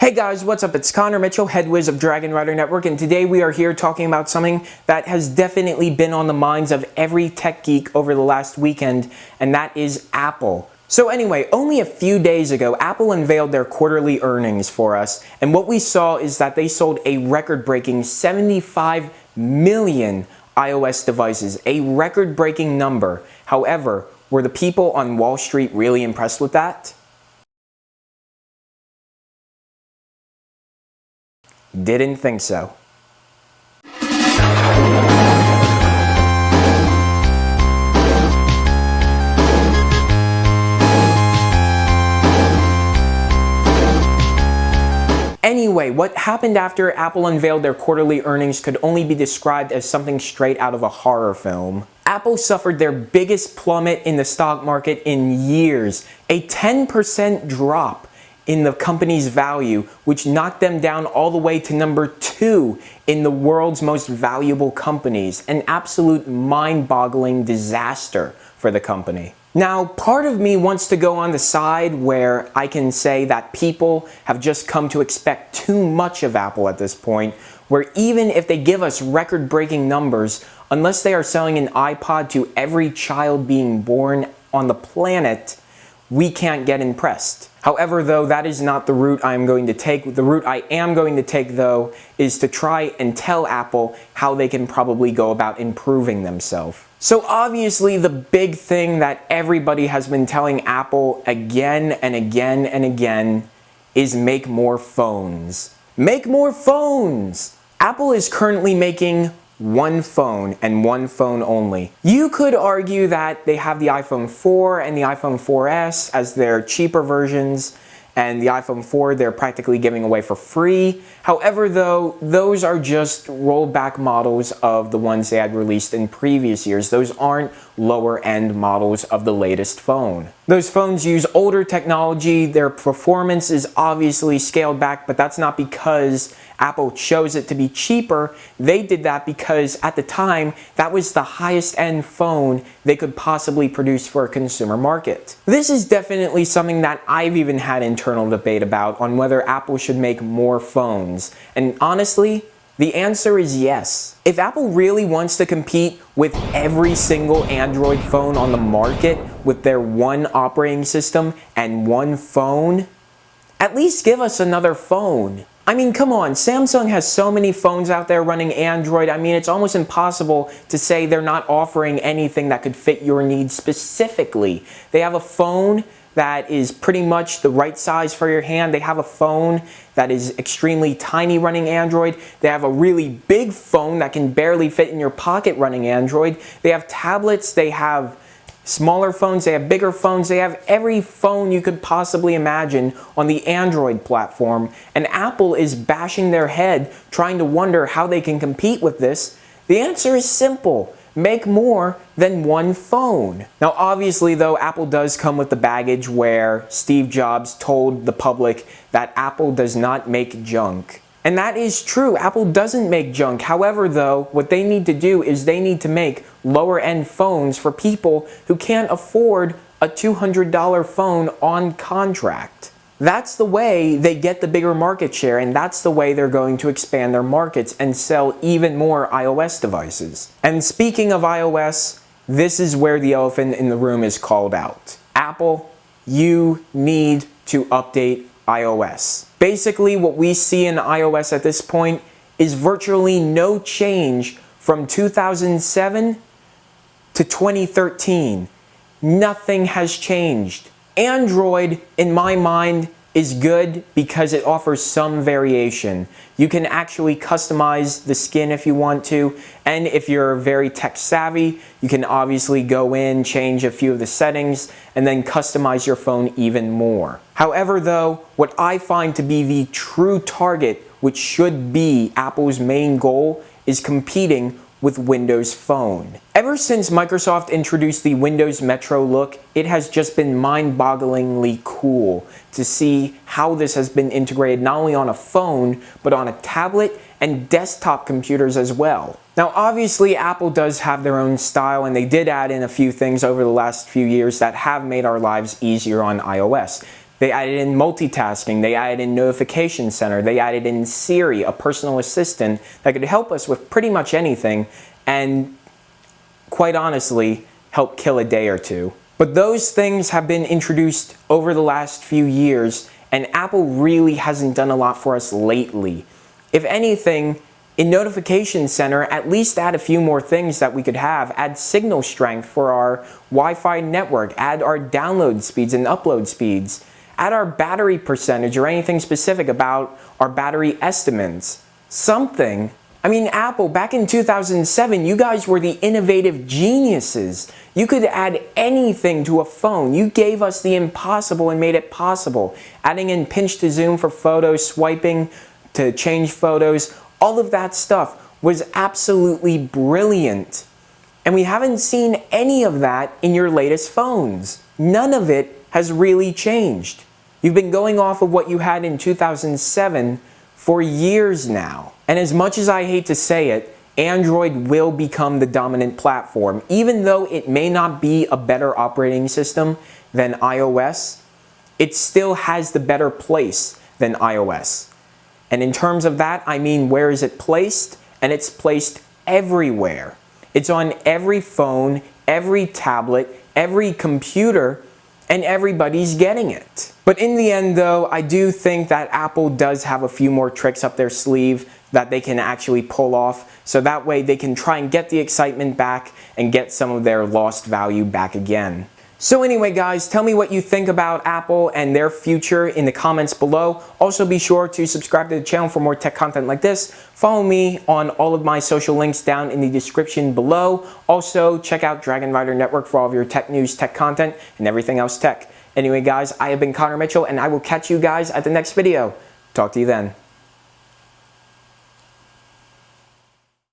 Hey guys, what's up? It's Connor Mitchell, head whiz of DragonRiderNetwork, and today we are here talking about something that has definitely been on the minds of every tech geek over the last weekend, and that is Apple. So anyway, only a few days ago, Apple unveiled their quarterly earnings for us, and what we saw is that they sold a record-breaking 75 million iOS devices, a record-breaking number. However, were the people on Wall Street really impressed with that? Didn't think so. Anyway, what happened after Apple unveiled their quarterly earnings could only be described as something straight out of a horror film. Apple suffered their biggest plummet in the stock market in years, a 10% drop in the company's value, which knocked them down all the way to number 2 in the world's most valuable companies. An absolute mind-boggling disaster for the company. Now, part of me wants to go on the side where I can say that people have just come to expect too much of Apple at this point, where even if they give us record-breaking numbers, unless they are selling an iPod to every child being born on the planet, we can't get impressed. However, though, that is not the route I am going to take. The route I am going to take, though, is to try and tell Apple how they can probably go about improving themselves. So obviously, the big thing that everybody has been telling Apple again and again and again is make more phones. Make more phones! Apple is currently making one phone and one phone only. You could argue that they have the iPhone 4 and the iPhone 4S as their cheaper versions, and the iPhone 4 they're practically giving away for free. However, though, those are just rollback models of the ones they had released in previous years. Those aren't lower end models of the latest phone. Those phones use older technology, their performance is obviously scaled back, but that's not because Apple chose it to be cheaper. They did that because at the time, that was the highest end phone they could possibly produce for a consumer market. This is definitely something that I've even had internal debate about on whether Apple should make more phones. And honestly, the answer is yes. If Apple really wants to compete with every single Android phone on the market with their one operating system and one phone, at least give us another phone. I mean, come on, Samsung has so many phones out there running Android. I mean, it's almost impossible to say they're not offering anything that could fit your needs specifically. They have a phone that is pretty much the right size for your hand. They have a phone that is extremely tiny running Android. They have a really big phone that can barely fit in your pocket running Android. They have tablets, they have smaller phones, they have bigger phones, they have every phone you could possibly imagine on the Android platform. And Apple is bashing their head trying to wonder how they can compete with this. The answer is simple. Make more than one phone. Now obviously though, Apple does come with the baggage where Steve Jobs told the public that Apple does not make junk. And that is true, Apple doesn't make junk. However though, what they need to do is they need to make lower end phones for people who can't afford a $200 phone on contract. That's the way they get the bigger market share, and that's the way they're going to expand their markets and sell even more iOS devices. And speaking of iOS, this is where the elephant in the room is called out. Apple, you need to update iOS. Basically, what we see in iOS at this point is virtually no change from 2007 to 2013. Nothing has changed. Android, in my mind, is good because it offers some variation. You can actually customize the skin if you want to, and if you're very tech savvy, you can obviously go in, change a few of the settings, and then customize your phone even more. However though, what I find to be the true target, which should be Apple's main goal, is competing with Windows Phone. Ever since Microsoft introduced the Windows Metro look, it has just been mind-bogglingly cool to see how this has been integrated not only on a phone, but on a tablet and desktop computers as well. Now obviously Apple does have their own style, and they did add in a few things over the last few years that have made our lives easier on iOS. They added in multitasking, they added in notification center, they added in Siri, a personal assistant that could help us with pretty much anything and, quite honestly, help kill a day or two. But those things have been introduced over the last few years, and Apple really hasn't done a lot for us lately. If anything, in Notification Center, at least add a few more things that we could have. Add signal strength for our Wi-Fi network. Add our download speeds and upload speeds. Add our battery percentage or anything specific about our battery estimates. Something. I mean, Apple, back in 2007, you guys were the innovative geniuses. You could add anything to a phone. You gave us the impossible and made it possible. Adding in pinch to zoom for photos, swiping to change photos, all of that stuff was absolutely brilliant. And we haven't seen any of that in your latest phones. None of it has really changed. You've been going off of what you had in 2007 for years now. And as much as I hate to say it, Android will become the dominant platform. Even though it may not be a better operating system than iOS, it still has the better place than iOS. And in terms of that, I mean, where is it placed? And it's placed everywhere. It's on every phone, every tablet, every computer, and everybody's getting it. But in the end though, I do think that Apple does have a few more tricks up their sleeve that they can actually pull off, so that way they can try and get the excitement back and get some of their lost value back again. So anyway guys, tell me what you think about Apple and their future in the comments below. Also be sure to subscribe to the channel for more tech content like this. Follow me on all of my social links down in the description below. Also check out DragonRiderNetwork for all of your tech news, tech content, and everything else tech. Anyway guys, I have been Connor Mitchell and I will catch you guys at the next video. Talk to you then.